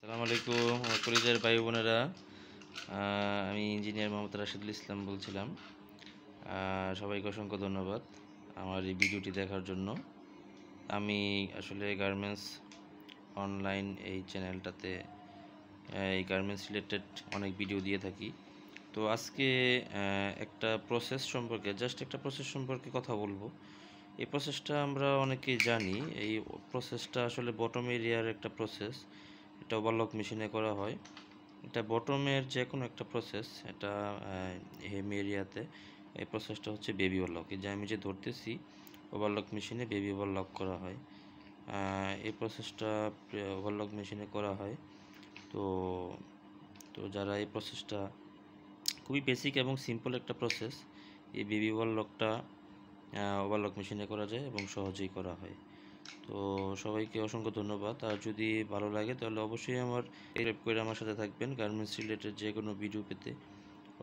আসসালামু আলাইকুম আমার কলিজার ভাই বোনেরা। আমি ইঞ্জিনিয়ার মোহাম্মদ রাশিদুল ইসলাম বলছিলাম। সবাইকে অসংখ্য ধন্যবাদ আমার এই ভিডিওটি দেখার জন্য। আমি আসলে গার্মেন্টস অনলাইন এই চ্যানেলটাতে এই গার্মেন্টস রিলেটেড অনেক ভিডিও দিয়ে থাকি। তো আজকে একটা প্রসেস সম্পর্কে কথা বলবো। এই প্রসেসটা আমরা অনেকেই জানি। এই প্রসেসটা আসলে বটম এরিয়ার একটা প্রসেস। এটা ওভারলক মেশিনে করা হয়। এটা বটমের যে কোনো একটা প্রসেস, এটা হেম এরিয়াতে এই প্রসেসটা হচ্ছে বেবি ওভারলক। এই যে আমি যে ধরতেছি, ওভারলক মেশিনে বেবি ওভারলক করা হয়। এই প্রসেসটা ওভারলক মেশিনে করা হয়। তো তো যারা এই প্রসেসটা খুবই বেসিক এবং সিম্পল একটা প্রসেস, এই বেবি ওভারলকটা ওভারলক মেশিনে করা যায় এবং সহজেই করা হয়। তো সবাইকে অসংখ্য ধন্যবাদ। আর যদি ভালো লাগে তাহলে অবশ্যই সাবস্ক্রাইব করে আমার সাথে থাকবেন। গার্মেন্টস রিলেটেড যে কোনো ভিডিও পেতে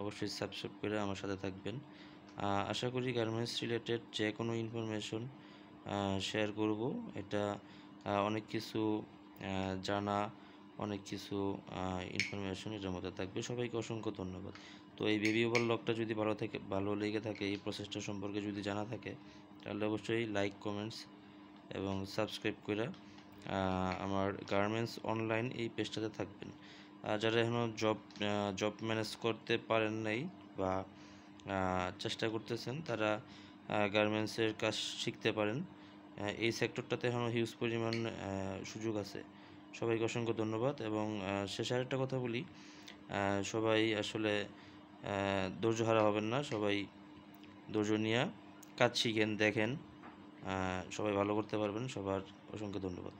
অবশ্যই সাবস্ক্রাইব করে আমার সাথে থাকবেন। আশা করি গার্মেন্টস রিলেটেড যে কোনো ইনফরমেশন শেয়ার করব। এটা অনেক কিছু জানা, অনেক কিছু ইনফরমেশন এটার মধ্যে থাকবে। সবাইকে অসংখ্য ধন্যবাদ। তো এই বেবি ওভারলকটা যদি ভালো লেগে থাকে, এই প্রসেসটা সম্পর্কে যদি জানা থাকে, তাহলে অবশ্যই লাইক, কমেন্টস এবং সাবস্ক্রাইব করে আমার গার্মেন্টস অনলাইন এই পেজটাতে থাকবেন। যারা এখনও জব ম্যানেজ করতে পারেন নাই বা চেষ্টা করতেছেন, তারা গার্মেন্টসের কাজ শিখতে পারেন। এই সেক্টরটাতে এখনও হিউজ পরিমাণ সুযোগ আছে। সবাইকে অসংখ্য ধন্যবাদ। এবং শেষে আরেকটা কথা বলি, সবাই আসলে ধৈর্য হারা হবেন না। সবাই ধৈর্য নিয়ে কাজ শিখেন, দেখেন, সবাই ভালো করতে পারবেন। সবার অসংখ্য ধন্যবাদ।